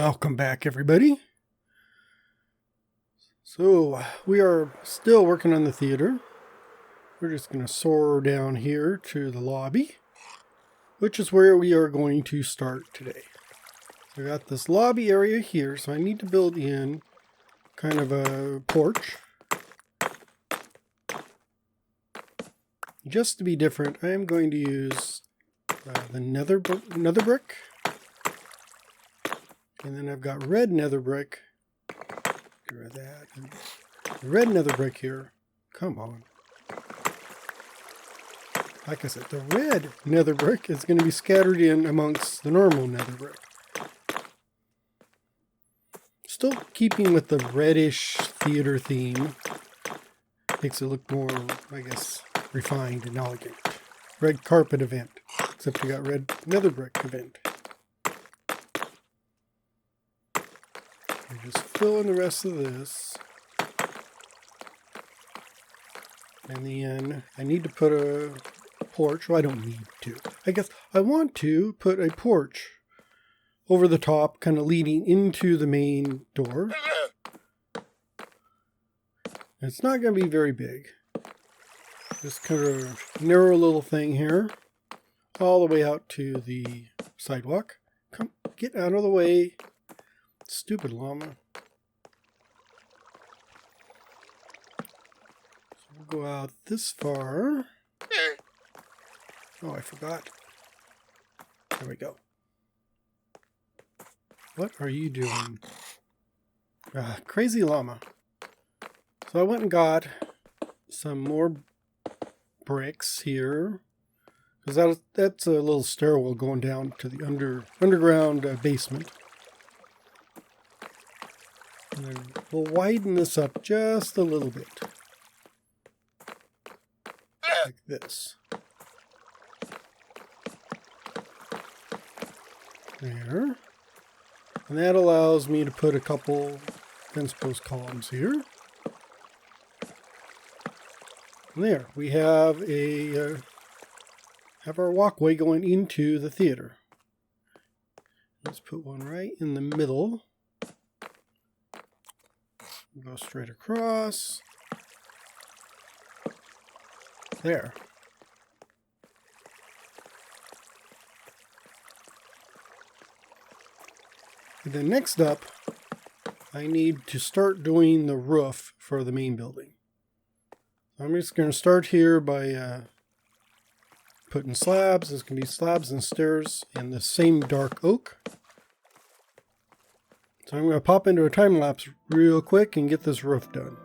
Welcome back, everybody. So we are still working on the theater. We're just going to soar down here to the lobby, which is where we are going to start today. So I got this lobby area here, so I need to build in kind of a porch. Just to be different, I am going to use the nether brick. And then I've got red nether brick. Get rid of that. And the red nether brick here. Come on. Like I said, the red nether brick is going to be scattered in amongst the normal nether brick. Still keeping with the reddish theater theme. Makes it look more, I guess, refined and elegant. Red carpet event. Except we got red nether brick event. Just fill in the rest of this. And then I need to put a porch. Well, I don't need to. I guess I want to put a porch over the top, kind of leading into the main door. It's not going to be very big. Just kind of narrow little thing here. All the way out to the sidewalk. Come, get out of the way. Stupid llama. So we'll go out this far. Oh, I forgot. There we go. What are you doing? Crazy llama. So I went and got some more bricks here. Because that's a little stairwell going down to the underground basement. And then we'll widen this up just a little bit. Like this. There. And that allows me to put a couple fence post columns here. And there, we have our walkway going into the theater. Let's put one right in the middle. Go straight across. There. And then next up, I need to start doing the roof for the main building. I'm just going to start here by putting slabs. There's going to be slabs and stairs in the same dark oak. So I'm going to pop into a time lapse real quick and get this roof done.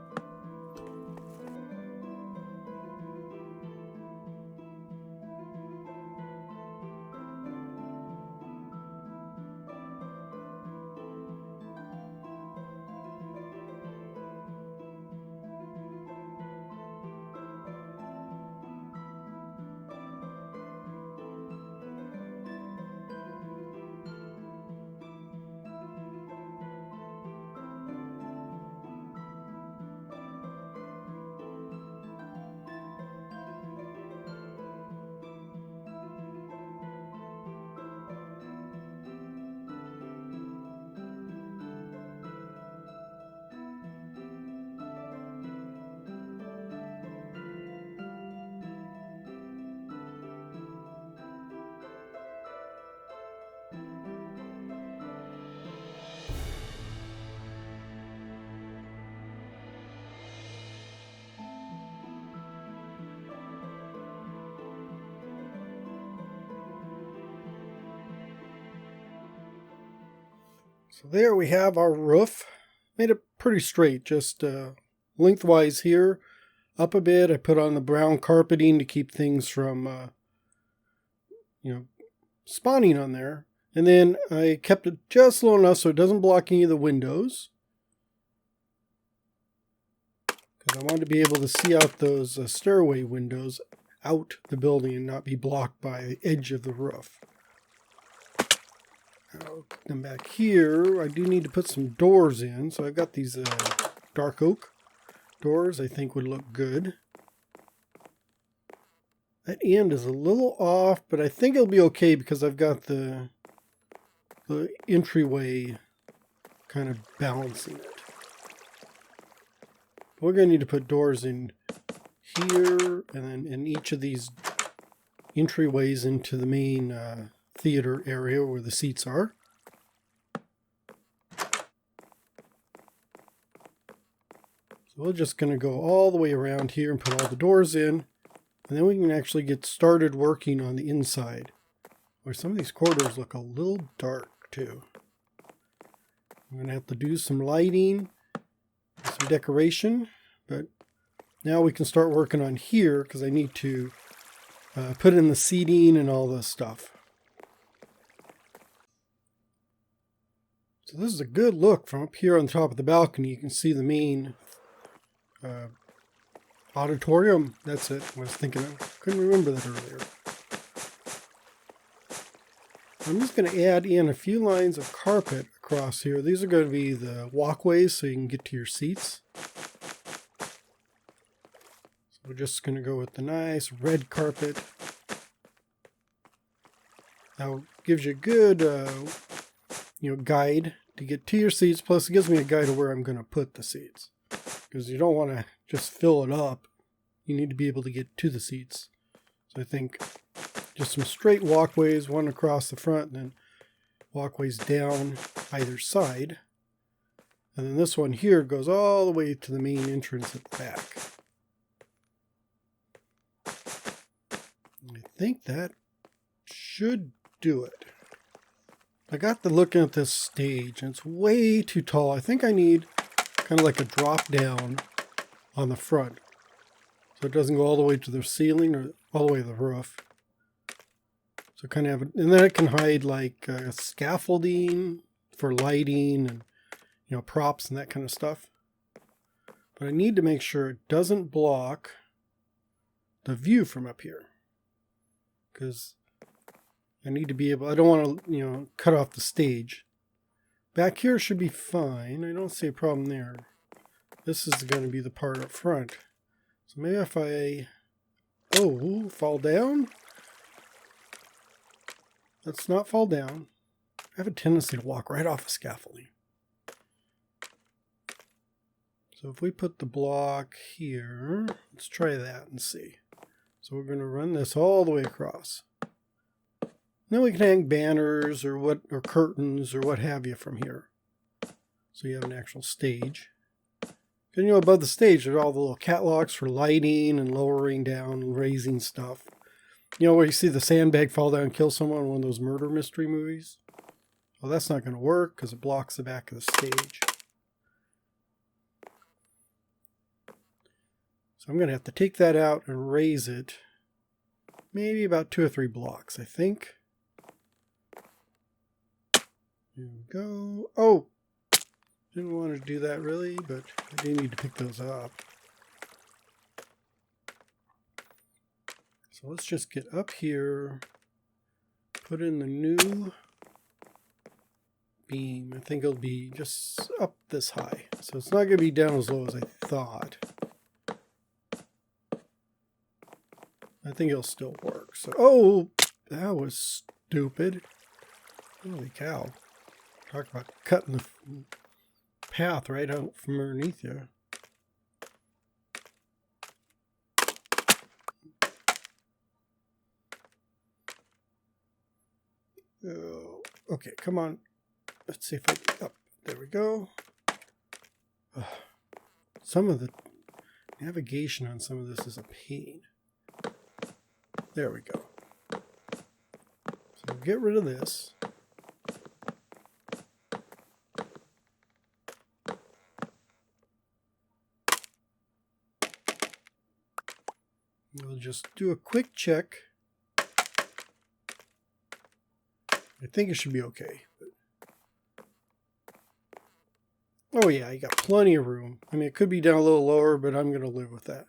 So there we have our roof. Made it pretty straight, just lengthwise here. Up a bit, I put on the brown carpeting to keep things from, spawning on there. And then I kept it just low enough so it doesn't block any of the windows. Because I wanted to be able to see out those stairway windows out the building and not be blocked by the edge of the roof. I'll come back here. I do need to put some doors in. So I've got these dark oak doors I think would look good. That end is a little off, but I think it'll be okay because I've got the entryway kind of balancing it. We're going to need to put doors in here and then in each of these entryways into the main theater area where the seats are. So we're just going to go all the way around here and put all the doors in, and then we can actually get started working on the inside, where some of these corridors look a little dark too. I'm going to have to do some lighting, some decoration, but now we can start working on here because I need to put in the seating and all this stuff. So this is a good look from up here on the top of the balcony. You can see the main auditorium. That's it. I was thinking of. Couldn't remember that earlier. I'm just going to add in a few lines of carpet across here. These are going to be the walkways so you can get to your seats. So we're just going to go with the nice red carpet. Now it gives you a good guide to get to your seats. Plus it gives me a guide of where I'm going to put the seats. Because you don't want to just fill it up. You need to be able to get to the seats. So I think just some straight walkways, one across the front, and then walkways down either side. And then this one here goes all the way to the main entrance at the back. I think that should do it. I got to looking at this stage, and it's way too tall. I think I need kind of like a drop down on the front. So it doesn't go all the way to the ceiling or all the way to the roof. So kind of have, and then it can hide like scaffolding for lighting and props and that kind of stuff. But I need to make sure it doesn't block the view from up here, because I need to be able, I don't want to cut off the stage. Back here should be fine. I don't see a problem there. This is going to be the part up front. So maybe if I fall down. Let's not fall down. I have a tendency to walk right off the scaffolding. So if we put the block here, let's try that and see. So we're going to run this all the way across. Then we can hang banners or curtains or what have you from here. So you have an actual stage. And above the stage there's all the little catwalks for lighting and lowering down and raising stuff. Where you see the sandbag fall down and kill someone in one of those murder mystery movies. Well, that's not going to work because it blocks the back of the stage. So I'm going to have to take that out and raise it maybe about 2 or 3 blocks, I think. There we go. Oh! Didn't want to do that really, but I do need to pick those up. So let's just get up here, put in the new beam. I think it'll be just up this high. So it's not going to be down as low as I thought. I think it'll still work. So, oh, that was stupid. Holy cow. Talk about cutting the path right out from underneath you. Oh, okay, come on. Let's see if I can, there we go. Some of the navigation on some of this is a pain. There we go. So get rid of this. We'll just do a quick check. I think it should be okay. Oh yeah, you got plenty of room. I mean, it could be down a little lower, but I'm going to live with that.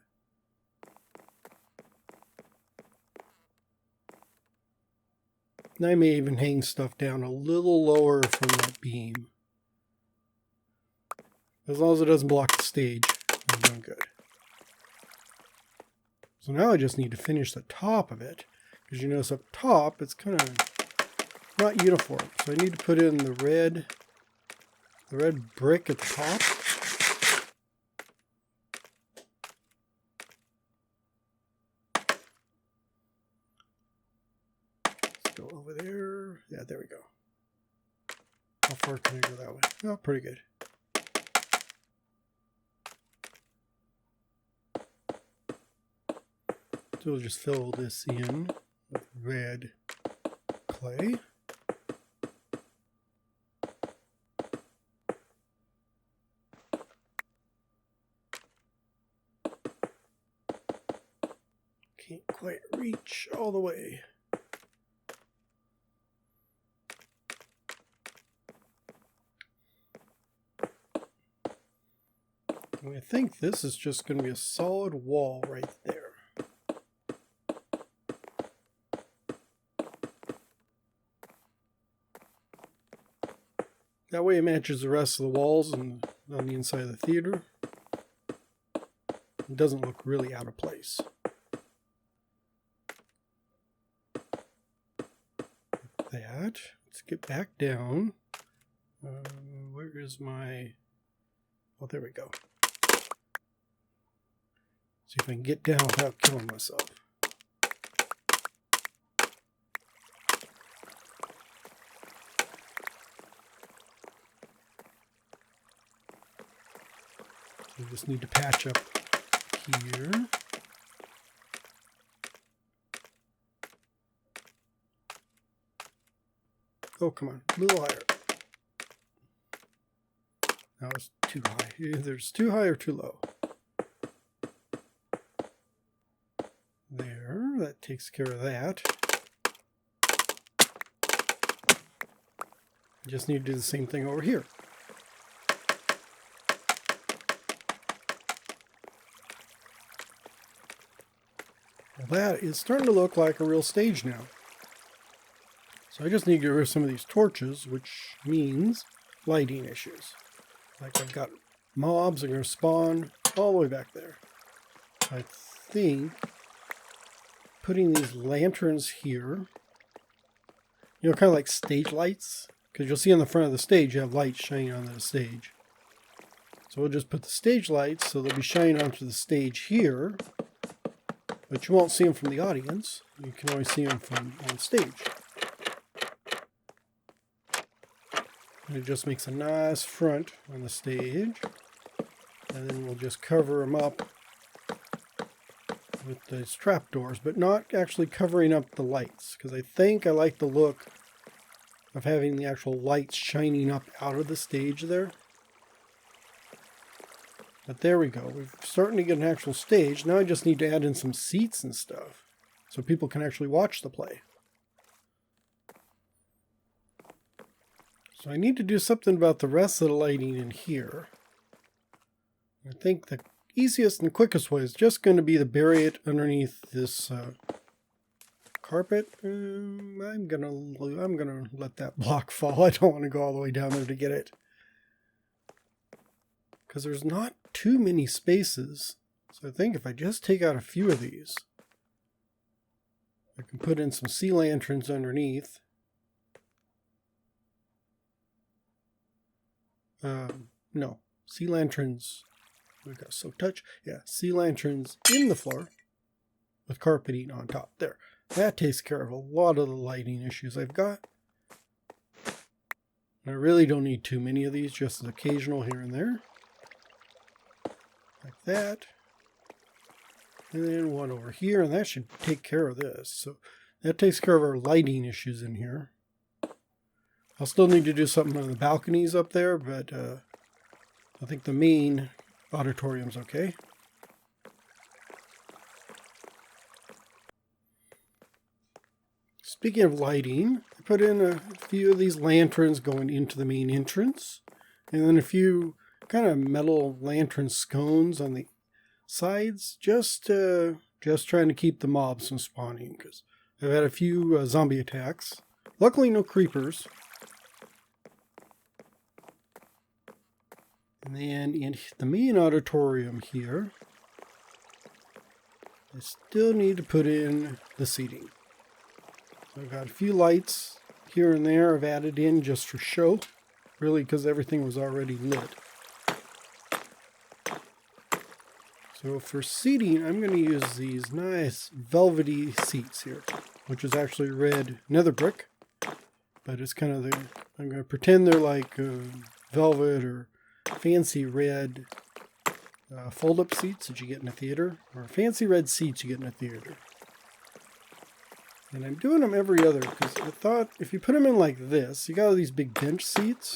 And I may even hang stuff down a little lower from that beam. As long as it doesn't block the stage, I'm doing good. So now I just need to finish the top of it. Because you notice up top, it's kind of not uniform. So I need to put in the red the red brick at the top. Let's go over there. Yeah, there we go. How far can I go that way? Oh, pretty good. So we'll just fill this in with red clay. Can't quite reach all the way. And I think this is just going to be a solid wall right there. That way it matches the rest of the walls and on the inside of the theater. It doesn't look really out of place. Like that. Let's get back down. Where is my... Oh, there we go. See if I can get down without killing myself. We just need to patch up here. Oh, come on. A little higher. That was too high. Either it's too high or too low. There. That takes care of that. Just need to do the same thing over here. Well, that is starting to look like a real stage now. So I just need to get rid of some of these torches, which means lighting issues. Like I've got mobs that are going to spawn all the way back there. I think putting these lanterns here, you know, kind of like stage lights, because you'll see on the front of the stage you have lights shining on the stage. So we'll just put the stage lights so they'll be shining onto the stage here, but you won't see them from the audience. You can only see them from on stage. And it just makes a nice front on the stage. And then we'll just cover them up with these trapdoors, but not actually covering up the lights, because I think I like the look of having the actual lights shining up out of the stage there. But there we go. We're starting to get an actual stage. Now I just need to add in some seats and stuff so people can actually watch the play. So I need to do something about the rest of the lighting in here. I think the easiest and quickest way is just going to be to bury it underneath this carpet. I'm gonna let that block fall. I don't want to go all the way down there to get it, because there's not too many spaces. So I think if I just take out a few of these, I can put in some sea lanterns underneath. No, sea lanterns. We've got silk touch. Yeah, sea lanterns in the floor with carpeting on top. There. That takes care of a lot of the lighting issues I've got. And I really don't need too many of these, just an occasional here and there. Like that. And then one over here, and that should take care of this. So that takes care of our lighting issues in here. I'll still need to do something on the balconies up there, but I think the main auditorium's okay. Speaking of lighting, I put in a few of these lanterns going into the main entrance, and then a few kind of metal lantern scones on the sides, just trying to keep the mobs from spawning, because I've had a few zombie attacks. Luckily, no creepers. And then in the main auditorium here, I still need to put in the seating. I've got a few lights here and there I've added in just for show. really because everything was already lit. So for seating, I'm going to use these nice velvety seats here, which is actually red nether brick, but it's kind of I'm going to pretend they're like velvet or fancy red fold-up seats that you get in a theater, or fancy red seats you get in a theater. And I'm doing them every other, because I thought if you put them in like this, you got all these big bench seats,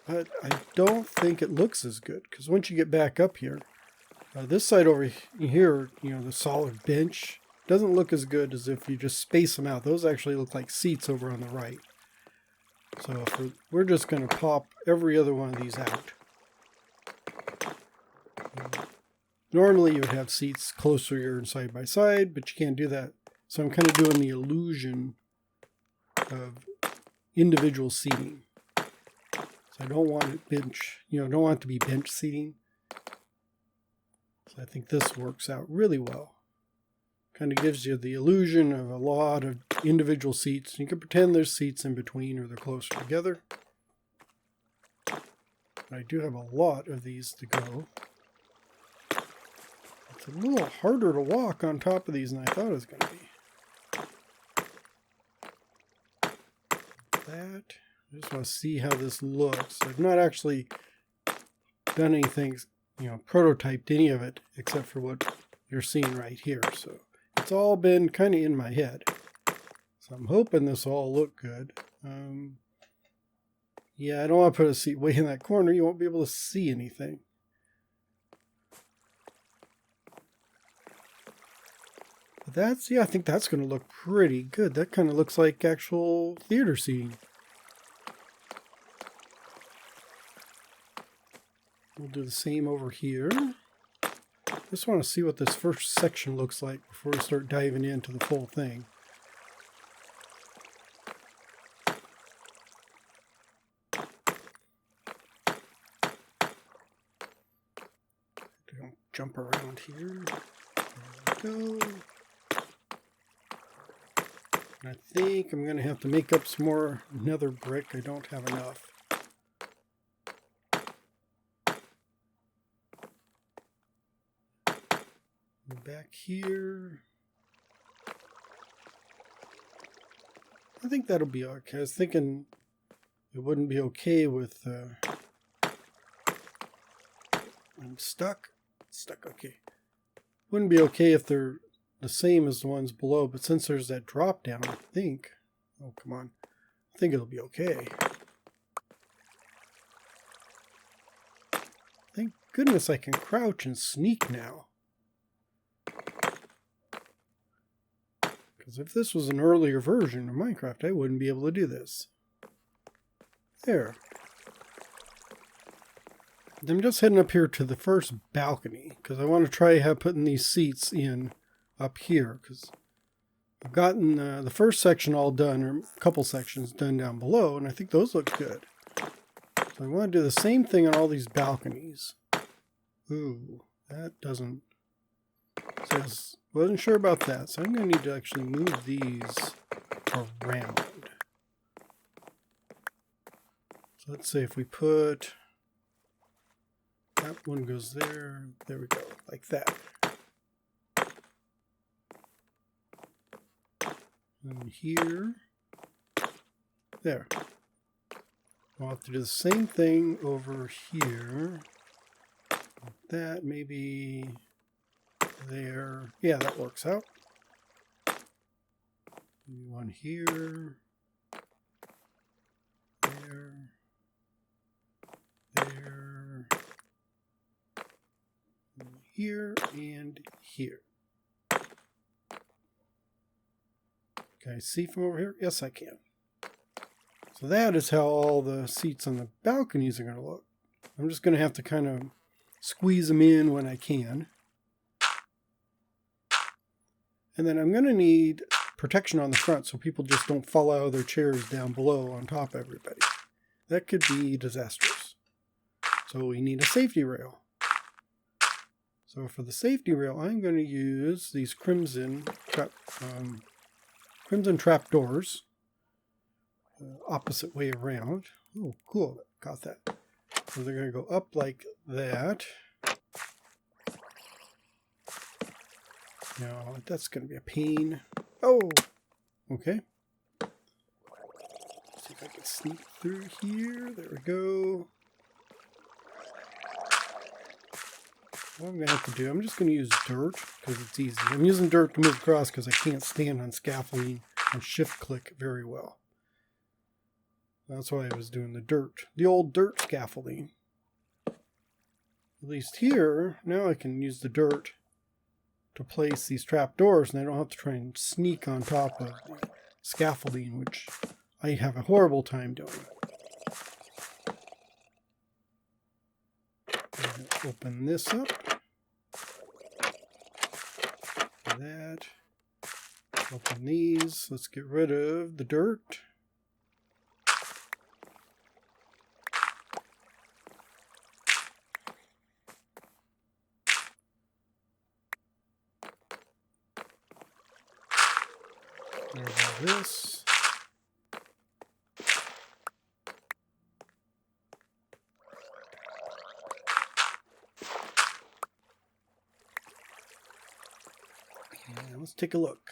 but I don't think it looks as good, because once you get back up here, this side over here, you know, the solid bench, doesn't look as good as if you just space them out. Those actually look like seats over on the right. So we're just going to pop every other one of these out. Normally you would have seats closer here and side by side, but you can't do that. So I'm kind of doing the illusion of individual seating. So I don't want it bench, you know, don't want it to be bench seating. So I think this works out really well. Kind of gives you the illusion of a lot of individual seats. You can pretend there's seats in between or they're closer together. I do have a lot of these to go. It's a little harder to walk on top of these than I thought it was going to be. That. I just want to see how this looks. I've not actually done anything, you know, prototyped any of it except for what you're seeing right here. So it's all been kind of in my head. So I'm hoping this will all look good. Yeah, I don't want to put a seat way in that corner. You won't be able to see anything. But that's, yeah, I think that's going to look pretty good. That kind of looks like actual theater seating. We'll do the same over here. Just want to see what this first section looks like before we start diving into the full thing. Don't jump around here. There we go. And I think I'm going to have to make up some more nether brick. I don't have enough. Back here. I think that'll be okay. I was thinking it wouldn't be okay with... I'm stuck. Stuck, okay. Wouldn't be okay if they're the same as the ones below, but since there's that drop down, I think... Oh, come on. I think it'll be okay. Thank goodness I can crouch and sneak now. Because if this was an earlier version of Minecraft, I wouldn't be able to do this. There. I'm just heading up here to the first balcony, because I want to try putting these seats in up here, because I've gotten the first section all done, or a couple sections done down below, and I think those look good. So I want to do the same thing on all these balconies. Ooh, that doesn't... Says, wasn't sure about that, so I'm going to need to actually move these around. So let's say if we put... That one goes there. There we go, like that. And here. There. I'll have to do the same thing over here. Like that, maybe there. Yeah, that works out. Maybe one here. There. There. Here and here. Can I see from over here? Yes, I can. So that is how all the seats on the balconies are going to look. I'm just going to have to kind of squeeze them in when I can. And then I'm going to need protection on the front so people just don't fall out of their chairs down below on top of everybody. That could be disastrous. So we need a safety rail. So for the safety rail, I'm going to use these crimson trapdoors, opposite way around. Oh, cool. Got that. So they're going to go up like that. Now, that's going to be a pain. Oh! Okay. Let's see if I can sneak through here. There we go. What I'm going to have to do, I'm just going to use dirt because it's easy. I'm using dirt to move across because I can't stand on scaffolding and shift click very well. That's why I was doing the dirt. The old dirt scaffolding. At least here, now I can use the dirt to place these trapdoors and I don't have to try and sneak on top of the scaffolding, which I have a horrible time doing. Open this up. That. Open these. Let's get rid of the dirt. There's this. And let's take a look.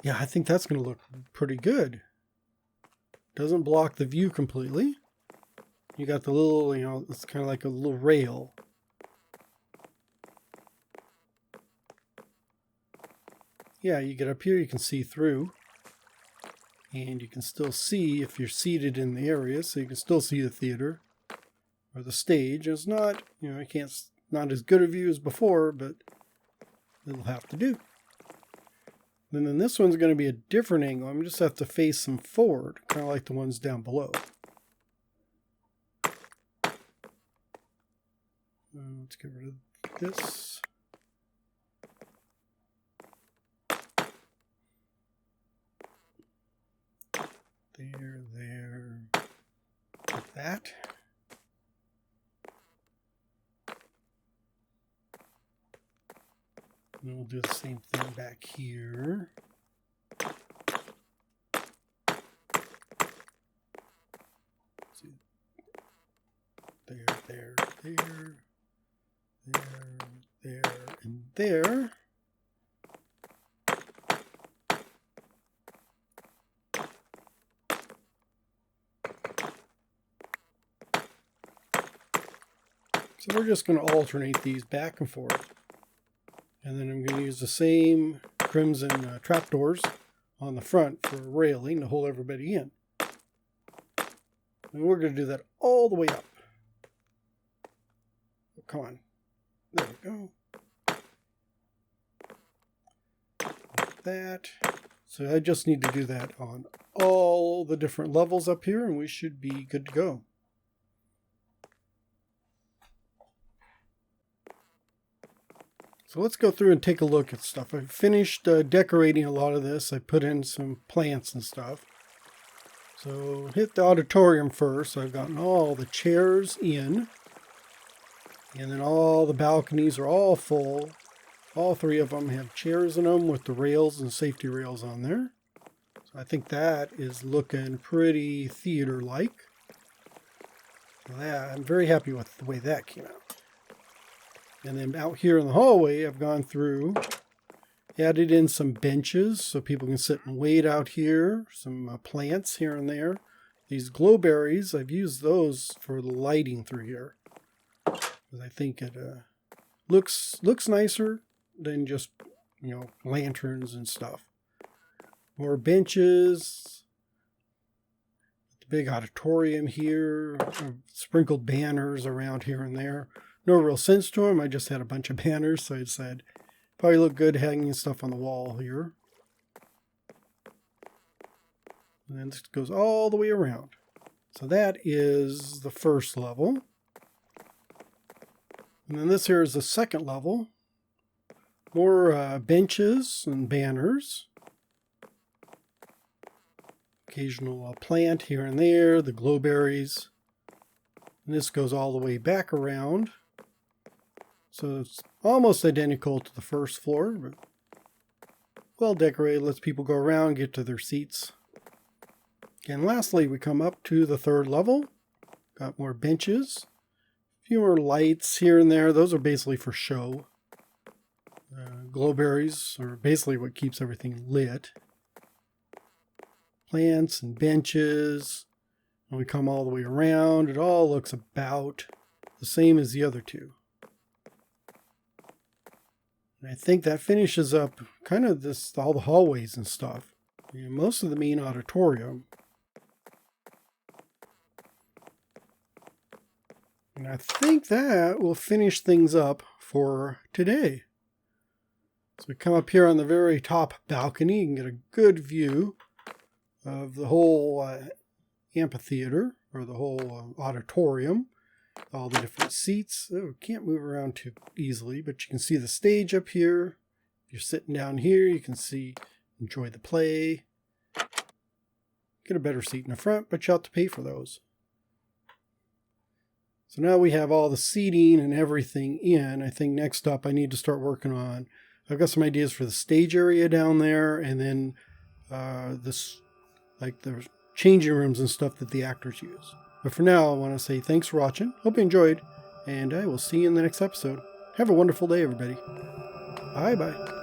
Yeah, I think that's going to look pretty good. Doesn't block the view completely. You got the little, it's kind of like a little rail. Yeah, you get up here, you can see through. And you can still see if you're seated in the area, so you can still see the theater or the stage. It's not, not as good a view as before, but it'll have to do. And then this one's going to be a different angle. I'm just have to face them forward, kind of like the ones down below. Let's get rid of this. There, like that. And we'll do the same thing back here. See. There, and there. So we're just going to alternate these back and forth. And then I'm going to use the same crimson trapdoors on the front for a railing to hold everybody in. And we're going to do that all the way up. Oh, come on. There we go. Like that. So I just need to do that on all the different levels up here and we should be good to go. So let's go through and take a look at stuff. I finished decorating a lot of this. I put in some plants and stuff. So hit the auditorium first. So I've gotten all the chairs in. And then all the balconies are all full. All three of them have chairs in them with the rails and safety rails on there. So I think that is looking pretty theater-like. I'm very happy with the way that came out. And then out here in the hallway, I've gone through, added in some benches so people can sit and wait out here. Some plants here and there. These glowberries, I've used those for the lighting through here. Because I think it looks nicer than just, lanterns and stuff. More benches. The big auditorium here. Sprinkled banners around here and there. No real sense to them. I just had a bunch of banners, so I decided probably look good hanging stuff on the wall here. And then this goes all the way around. So that is the first level. And then this here is the second level. More benches and banners. Occasional plant here and there, the glowberries. And this goes all the way back around. So it's almost identical to the first floor, but well decorated, lets people go around, get to their seats. And lastly, we come up to the third level. Got more benches. A few more lights here and there. Those are basically for show. Glow berries are basically what keeps everything lit. Plants and benches. When we come all the way around, it all looks about the same as the other two. And I think that finishes up kind of all the hallways and stuff. And most of the main auditorium. And I think that will finish things up for today. So we come up here on the very top balcony. You can get a good view of the whole amphitheater, or the whole auditorium. All the different seats. Oh, can't move around too easily, but you can see the stage up here. If you're sitting down here, you can enjoy the play. Get a better seat in the front, but you have to pay for those. So now we have all the seating and everything in. I think next up I need to start working on, I've got some ideas for the stage area down there, and then like the changing rooms and stuff that the actors use. But for now, I want to say thanks for watching. Hope you enjoyed, and I will see you in the next episode. Have a wonderful day, everybody. Bye-bye.